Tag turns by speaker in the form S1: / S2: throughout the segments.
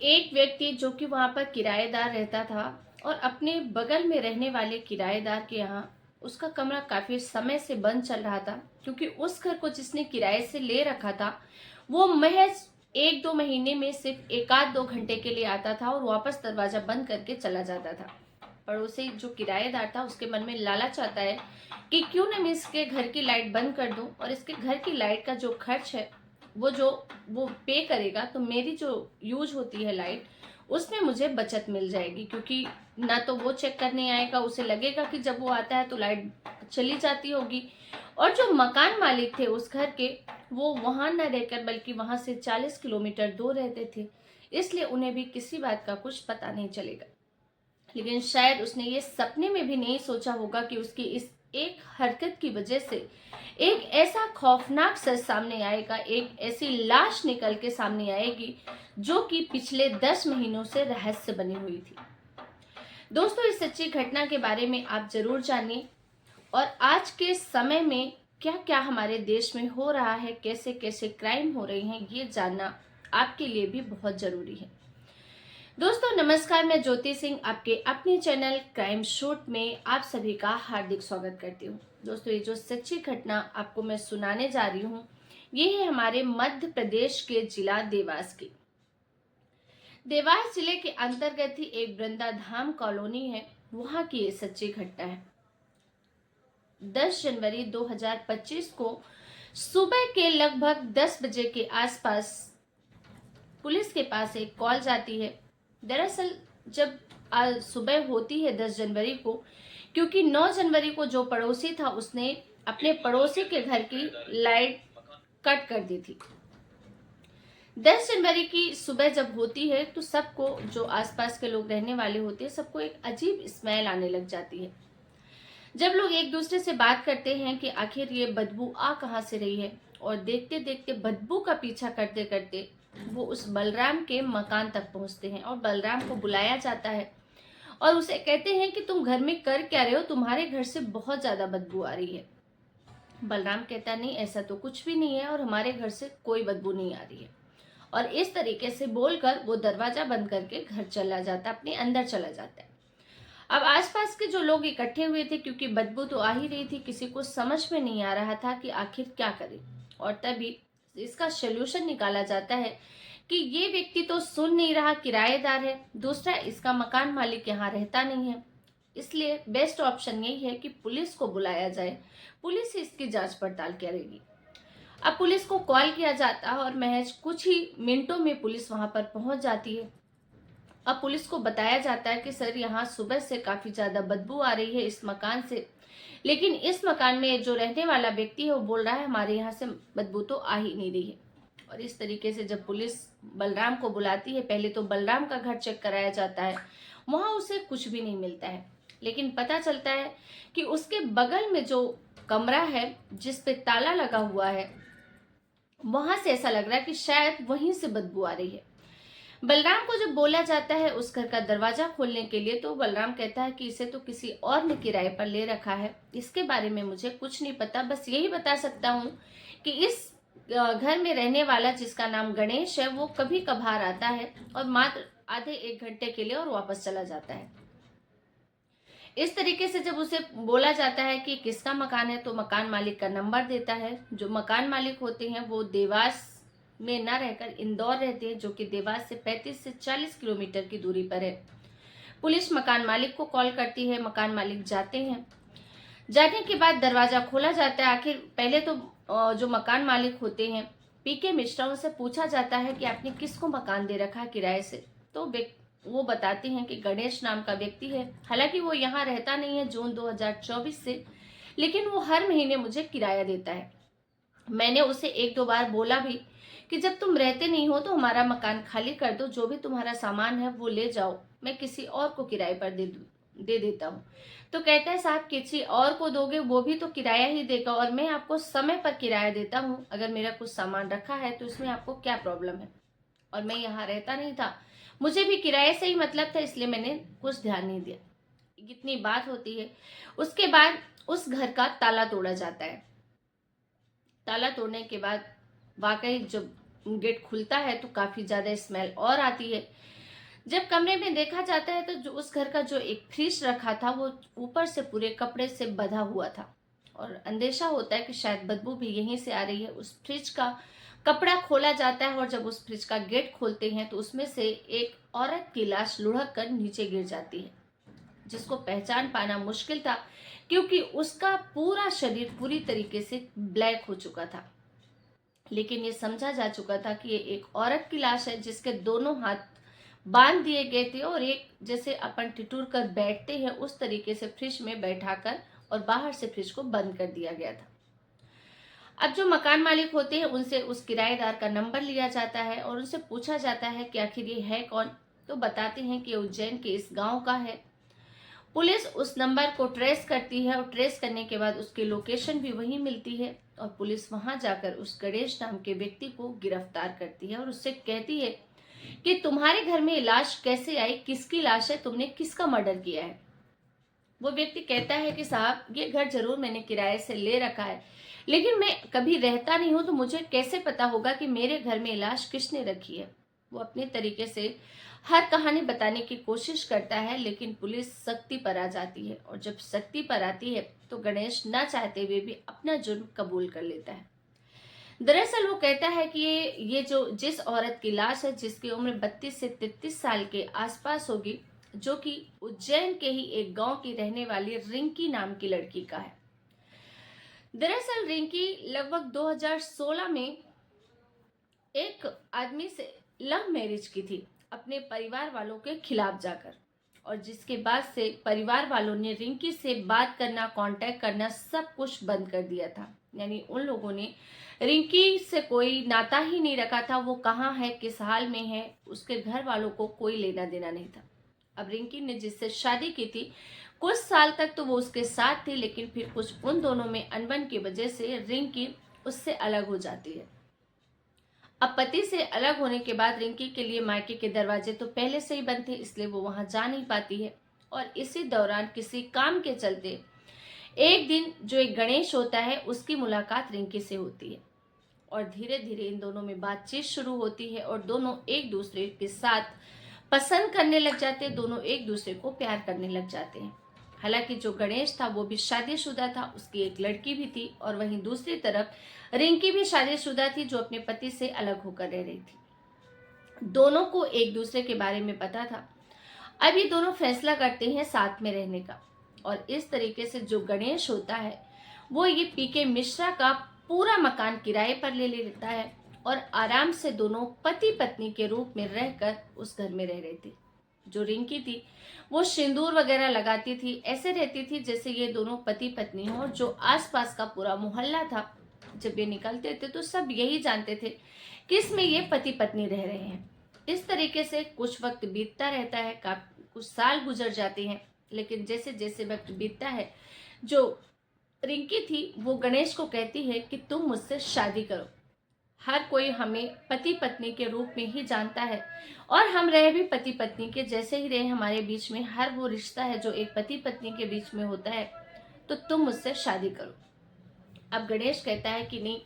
S1: एक व्यक्ति जो कि वहां पर किराएदार रहता था और अपने बगल में रहने वाले किराएदार के यहाँ उसका कमरा काफी समय से बंद चल रहा था, क्योंकि उस घर को जिसने किराए से ले रखा था वो महज 1-2 महीने में सिर्फ एक आध 2 घंटे के लिए आता था और वापस दरवाजा बंद करके चला जाता था। पड़ोसी जो किराएदार था उसके मन में लालच आता है कि क्यों न मैं इसके घर की लाइट बंद कर दूं और इसके घर की लाइट का जो खर्च है वो पे करेगा, तो मेरी जो यूज होती है लाइट उसमें मुझे बचत मिल जाएगी, क्योंकि ना तो वो चेक करने आएगा, उसे लगेगा कि जब वो आता है तो लाइट चली जाती होगी। और जो मकान मालिक थे उस घर के, वो वहां न रहकर बल्कि वहां से 40 किलोमीटर दूर रहते थे, इसलिए उन्हें भी किसी बात का कुछ पता नहीं चलेगा। लेकिन शायद उसने ये सपने में भी नहीं सोचा होगा कि उसकी इस एक हरकत की वजह से एक ऐसा खौफनाक सच सामने आएगा, एक ऐसी लाश निकल के सामने आएगी जो कि पिछले 10 महीनों से रहस्य बनी हुई थी। दोस्तों, इस सच्ची घटना के बारे में आप जरूर जानिए और आज के समय में क्या क्या हमारे देश में हो रहा है, कैसे कैसे क्राइम हो रहे हैं, ये जानना आपके लिए भी बहुत जरूरी है। दोस्तों नमस्कार, मैं ज्योति सिंह आपके अपने चैनल क्राइम शूट में आप सभी का हार्दिक स्वागत करती हूँ। दोस्तों, ये जो सच्ची घटना आपको मैं सुनाने जा रही हूँ ये है हमारे मध्य प्रदेश के जिला देवास की। देवास जिले के अंतर्गत ही एक वृंदाधाम कॉलोनी है, वहां की ये सच्ची घटना है। 10 जनवरी 2025 को सुबह के लगभग 10 बजे के आसपास पुलिस के पास एक कॉल जाती है। दरअसल जब सुबह होती है 10 जनवरी को, क्योंकि 9 जनवरी को जो पड़ोसी था उसने अपने पड़ोसी के घर की लाइट कट कर दी थी। 10 जनवरी की सुबह जब होती है तो सबको, जो आसपास के लोग रहने वाले होते हैं, सबको एक अजीब स्मेल आने लग जाती है। जब लोग एक दूसरे से बात करते हैं कि आखिर ये बदबू आ कहाँ से रही है, और देखते देखते बदबू का पीछा करते करते वो उस बलराम के मकान तक पहुंचते हैं और बलराम को बुलाया जाता है और उसे कहते हैं कि तुम घर में कर क्या रहे हो, तुम्हारे घर से बहुत ज्यादा बदबू आ रही है। बलराम कहता नहीं, ऐसा तो कुछ भी नहीं है और हमारे घर से कोई बदबू नहीं आ रही है। और इस तरीके से बोलकर वो दरवाजा बंद करके घर चला जाता है, अपने अंदर चला जाता है। अब आसपास के जो लोग इकट्ठे हुए थे, क्योंकि बदबू तो आ ही रही थी, किसी को समझ में नहीं आ रहा था कि आखिर क्या करें। और तभी इसका सोल्यूशन निकाला जाता है कि ये व्यक्ति तो सुन नहीं रहा, किराएदार है, दूसरा इसका मकान मालिक यहाँ रहता नहीं है, इसलिए बेस्ट ऑप्शन यही है कि पुलिस को बुलाया जाए, पुलिस ही इसकी जांच पड़ताल करेगी। अब पुलिस को कॉल किया जाता है और महज कुछ ही मिनटों में पुलिस वहां पर पहुंच जाती है। अब पुलिस को बताया जाता है कि सर, यहाँ सुबह से काफी ज्यादा बदबू आ रही है इस मकान से, लेकिन इस मकान में जो रहने वाला व्यक्ति है वो बोल रहा है हमारे यहाँ से बदबू तो आ ही नहीं रही है। और इस तरीके से जब पुलिस बलराम को बुलाती है, पहले तो बलराम का घर चेक कराया जाता है, वहां उसे कुछ भी नहीं मिलता है। लेकिन पता चलता है कि उसके बगल में जो कमरा है जिस पे ताला लगा हुआ है, वहां से ऐसा लग रहा है कि शायद वहीं से बदबू आ रही है। बलराम को जब बोला जाता है उस घर का दरवाजा खोलने के लिए, तो बलराम कहता है कि इसे तो किसी और ने किराए पर ले रखा है, इसके बारे में मुझे कुछ नहीं पता, बस यही बता सकता हूँ कि इस घर में रहने वाला जिसका नाम गणेश है वो कभी कभार आता है और मात्र आधे 1 घंटे के लिए और वापस चला जाता है। इस तरीके से जब उसे बोला जाता है कि किसका मकान है, तो मकान मालिक का नंबर देता है। जो मकान मालिक होते हैं वो देवास में न रहकर इंदौर रहते हैं, जो कि देवास से 35 से 40 किलोमीटर की दूरी पर है। पुलिस मकान मालिक को कॉल करती है, मकान मालिक जाते हैं। जाने के बाद दरवाजा खोला जाता है। आखिर पहले तो जो मकान मालिक होते हैं पीके मिश्रा, उनसे पूछा जाता है कि आपने किसको मकान दे रखा है किराए से, तो वो बताते हैं कि गणेश नाम का व्यक्ति है। हालांकि वो यहाँ रहता नहीं है जून 2024 से, लेकिन वो हर महीने मुझे किराया देता है। मैंने उसे 1-2 बार बोला भी कि जब तुम रहते नहीं हो तो हमारा मकान खाली कर दो, जो भी तुम्हारा सामान है वो ले जाओ, मैं किसी और को किराए पर दे देता हूँ। तो कहता है साहब, किसी और को दोगे वो भी तो किराया ही देगा, और मैं आपको समय पर किराया देता हूँ, अगर मेरा कुछ सामान रखा है तो इसमें आपको क्या प्रॉब्लम है। और मैं यहाँ रहता नहीं था, मुझे भी किराए से ही मतलब था, इसलिए मैंने कुछ ध्यान नहीं दिया। इतनी बात होती है। उसके बाद उस घर का ताला तोड़ा जाता है। ताला तोड़ने के बाद वाकई जब गेट खुलता है तो काफी ज्यादा स्मेल और आती है। जब कमरे में देखा जाता है तो जो उस घर का जो एक फ्रिज रखा था वो ऊपर से पूरे कपड़े से बंधा हुआ था, और अंदेशा होता है कि शायद बदबू भी यहीं से आ रही है। उस फ्रिज का कपड़ा खोला जाता है और जब उस फ्रिज का गेट खोलते हैं तो उसमें से एक औरत की लाश लुढ़क कर नीचे गिर जाती है, जिसको पहचान पाना मुश्किल था क्योंकि उसका पूरा शरीर पूरी तरीके से ब्लैक हो चुका था। लेकिन ये समझा जा चुका था कि ये एक औरत की लाश है जिसके दोनों हाथ बांध दिए गए थे और एक जैसे अपन ठिठुर कर बैठते हैं उस तरीके से फ्रिज में बैठाकर और बाहर से फ्रिज को बंद कर दिया गया था। अब जो मकान मालिक होते हैं उनसे उस किराएदार का नंबर लिया जाता है और उनसे पूछा जाता है कि आखिर ये है कौन। तो बताते हैं कि उज्जैन के इस गांव का है। पुलिस उस नंबर को ट्रेस करती है और ट्रेस करने के बाद उसकी लोकेशन भी वहीं मिलती है और पुलिस वहां जाकर उस गणेश नाम के व्यक्ति को गिरफ्तार करती है और उससे कहती है कि तुम्हारे घर में ये लाश कैसे आई, किसकी लाश है, तुमने किसका मर्डर किया है। वो व्यक्ति कहता है कि साहब ये घर जरूर मैंने किराए से ले रखा है, लेकिन मैं कभी रहता नहीं हूं तो मुझे कैसे पता होगा कि मेरे घर में लाश किसने रखी है। वो अपने तरीके से हर कहानी बताने की कोशिश करता है, लेकिन पुलिस सख्ती पर आ जाती है और जब सख्ती पर आती है तो गणेश ना चाहते हुए भी अपना जुर्म कबूल कर लेता है। दरअसल वो कहता है कि ये जो जिस औरत की लाश है जिसकी उम्र 32 से 33 साल के आसपास होगी, जो कि उज्जैन के ही एक गांव की रहने वाली रिंकी नाम की लड़की का है। दरअसल रिंकी लगभग 2016 में एक आदमी से लव मैरिज की थी अपने परिवार वालों के खिलाफ जाकर, और जिसके बाद से परिवार वालों ने रिंकी से बात करना, कांटेक्ट करना सब कुछ बंद कर दिया था। यानी उन लोगों ने रिंकी से कोई नाता ही नहीं रखा था। वो कहाँ है, किस हाल में है, उसके घर वालों को कोई लेना देना नहीं था। अब रिंकी ने जिससे शादी की थी कुछ साल तक तो वो उसके साथ थी, लेकिन फिर कुछ उन दोनों में अनबन की वजह से रिंकी उससे अलग हो जाती है। अब पति से अलग होने के बाद रिंकी के लिए मायके के दरवाजे तो पहले से ही बंद थे, इसलिए वो वहां जा नहीं पाती है। और इसी दौरान किसी काम के चलते एक दिन जो एक गणेश होता है उसकी मुलाकात रिंकी से होती है और धीरे धीरे इन दोनों में बातचीत शुरू होती है और दोनों एक दूसरे के साथ पसंद करने लग जाते हैं, दोनों एक दूसरे को प्यार करने लग जाते हैं। हालांकि जो गणेश था वो भी शादीशुदा था, उसकी एक लड़की भी थी, और वहीं दूसरी तरफ रिंकी भी शादीशुदा थी जो अपने पति से अलग होकर रह रही थी। दोनों को एक दूसरे के बारे में पता था। अब ये दोनों फैसला करते हैं साथ में रहने का, और इस तरीके से जो गणेश होता है वो ये पीके मिश्रा का पूरा मकान किराए पर ले लेता है और आराम से दोनों पति पत्नी के रूप में रहकर उस घर में रह रहे थे। जो रिंकी थी वो सिंदूर वगैरह लगाती थी, ऐसे रहती थी जैसे ये दोनों पति पत्नी हो। और जो आसपास का पूरा मोहल्ला था, जब ये निकलते थे तो सब यही जानते थे कि इसमें ये पति पत्नी रह रहे हैं। इस तरीके से कुछ वक्त बीतता रहता है, कुछ साल गुजर जाते हैं, लेकिन जैसे जैसे वक्त बीतता है जो रिंकी थी वो गणेश को कहती है कि तुम मुझसे शादी करो। हर कोई हमें पति पत्नी के रूप में ही जानता है और हम रहे भी पति पत्नी के जैसे ही रहे। हमारे बीच में हर वो रिश्ता है जो एक पति पत्नी के बीच में होता है, तो तुम मुझसे शादी करो। अब गणेश कहता है कि नहीं,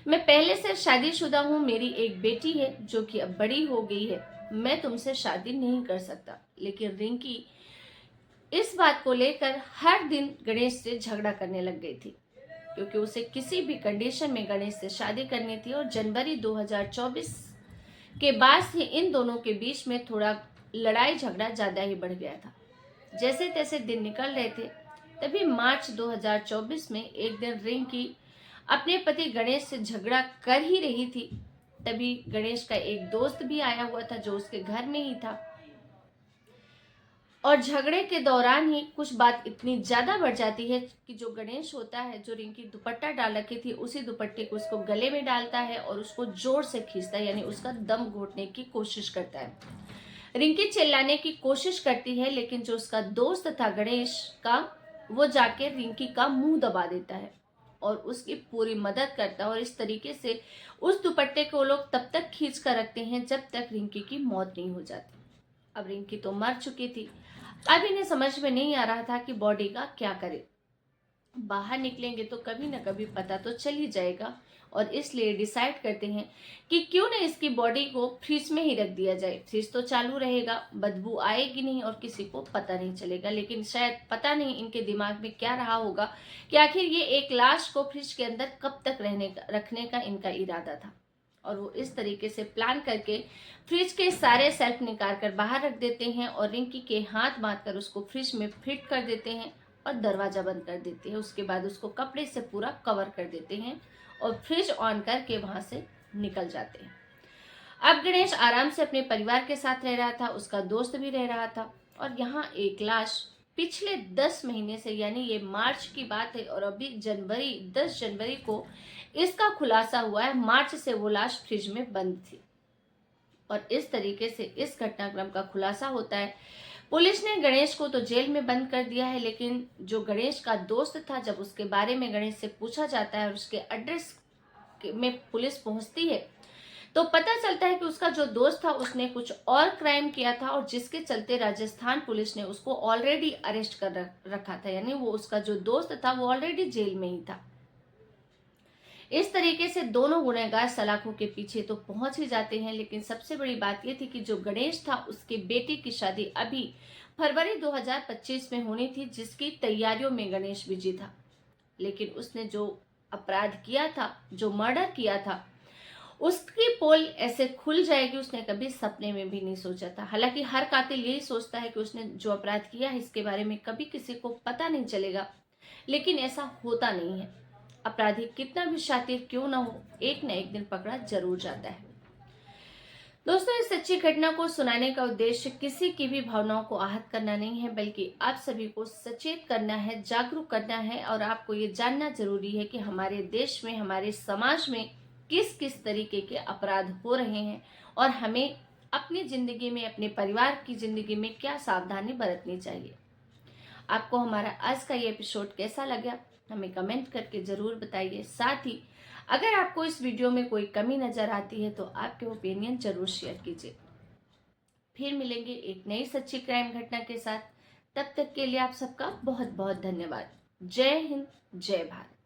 S1: मैं पहले से शादीशुदा हूँ, मेरी एक बेटी है जो कि अब बड़ी हो गई है, मैं तुमसे शादी नहीं कर सकता। लेकिन रिंकी इस बात को लेकर हर दिन गणेश से झगड़ा करने लग गई थी, क्योंकि उसे किसी भी कंडीशन में गणेश से शादी करनी थी। और जनवरी 2024 के बाद से इन दोनों के बीच में थोड़ा लड़ाई झगड़ा ज्यादा ही बढ़ गया था। जैसे तैसे दिन निकल रहे थे, तभी मार्च 2024 में एक दिन रिंकी अपने पति गणेश से झगड़ा कर ही रही थी। तभी गणेश का एक दोस्त भी आया हुआ था जो उसके घर में ही था, और झगड़े के दौरान ही कुछ बात इतनी ज्यादा बढ़ जाती है कि जो गणेश होता है, जो रिंकी दुपट्टा डाल रखी थी, उसी दुपट्टे को उसको गले में डालता है और उसको जोर से खींचता है, यानी उसका दम घोटने की कोशिश करता है। रिंकी चिल्लाने की कोशिश करती है, लेकिन जो उसका दोस्त था गणेश का, वो जाके रिंकी का मुंह दबा देता है और उसकी पूरी मदद करता है। और इस तरीके से उस दुपट्टे को लोग तब तक खींच कर रखते हैं जब तक रिंकी की मौत नहीं हो जाती। अब रिंकी तो मर चुकी थी। अब इन्हें समझ में नहीं आ रहा था कि बॉडी का क्या करे। बाहर निकलेंगे तो कभी न कभी पता तो चल ही जाएगा, और इसलिए डिसाइड करते हैं कि क्यों न इसकी बॉडी को फ्रिज में ही रख दिया जाए। फ्रिज तो चालू रहेगा, बदबू आएगी नहीं और किसी को पता नहीं चलेगा। लेकिन शायद पता नहीं इनके दिमाग में क्या रहा होगा कि आखिर ये एक लाश को फ्रिज के अंदर कब तक रखने का इनका इरादा था। और वो इस तरीके से प्लान करके फ्रिज के सारे सेल्फ निकाल कर बाहर रख देते हैं और रिंकी के हाथ बांधकर उसको फ्रिज में फिट कर देते हैं और दरवाजा बंद कर देते हैं। उसके बाद उसको कपड़े से पूरा कवर कर देते हैं और फ्रिज ऑन करके वहां से निकल जाते हैं। अब गणेश आराम से अपने परिवार के साथ रह रहा था, उसका दोस्त भी रह रहा था और यहाँ एक लाश पिछले 10 महीने से, यानी ये मार्च की बात है और अभी 10 जनवरी को इसका खुलासा हुआ है। मार्च से वो लाश फ्रिज में बंद थी और इस तरीके से इस घटनाक्रम का खुलासा होता है। पुलिस ने गणेश को तो जेल में बंद कर दिया है, लेकिन जो गणेश का दोस्त था, जब उसके बारे में गणेश से पूछा जाता है और उसके एड्रेस में पुलिस पहुंचती है तो पता चलता है कि उसका जो दोस्त था उसने कुछ और क्राइम किया था और जिसके चलते राजस्थान पुलिस ने उसको ऑलरेडी अरेस्ट कर रखा था। यानी वो उसका जो दोस्त था वो ऑलरेडी जेल में ही था। इस तरीके से दोनों गुनहगार सलाखों के पीछे तो पहुंच ही जाते हैं, लेकिन सबसे बड़ी बात यह थी कि जो गणेश था उसके बेटे की शादी अभी फरवरी 2025 में होनी थी, जिसकी तैयारियों में गणेश बिजी था। लेकिन उसने जो अपराध किया था, जो मर्डर किया था, उसकी पोल ऐसे खुल जाएगी उसने कभी सपने में भी नहीं सोचा था। हालांकि हर कातिल यही सोचता है कि उसने जो अपराध किया है इसके बारे में कभी किसी को पता नहीं चलेगा, लेकिन ऐसा होता नहीं है। अपराधी कितना भी शातिर क्यों ना हो, एक न एक दिन पकड़ा जरूर जाता है। दोस्तों, इस सच्ची घटना को सुनाने का उद्देश्य किसी की भी भावनाओं को आहत करना नहीं है, बल्कि आप सभी को सचेत करना है, जागरूक करना है। और आपको ये जानना जरूरी है कि हमारे देश में, हमारे समाज में किस किस तरीके के अपराध हो रहे हैं और हमें अपनी जिंदगी में, अपने परिवार की जिंदगी में क्या सावधानी बरतनी चाहिए। आपको हमारा आज का ये एपिसोड कैसा लगा हमें कमेंट करके जरूर बताइए। साथ ही अगर आपको इस वीडियो में कोई कमी नजर आती है तो आपके ओपिनियन जरूर शेयर कीजिए। फिर मिलेंगे एक नई सच्ची क्राइम घटना के साथ। तब तक के लिए आप सबका बहुत बहुत धन्यवाद। जय हिंद, जय भारत।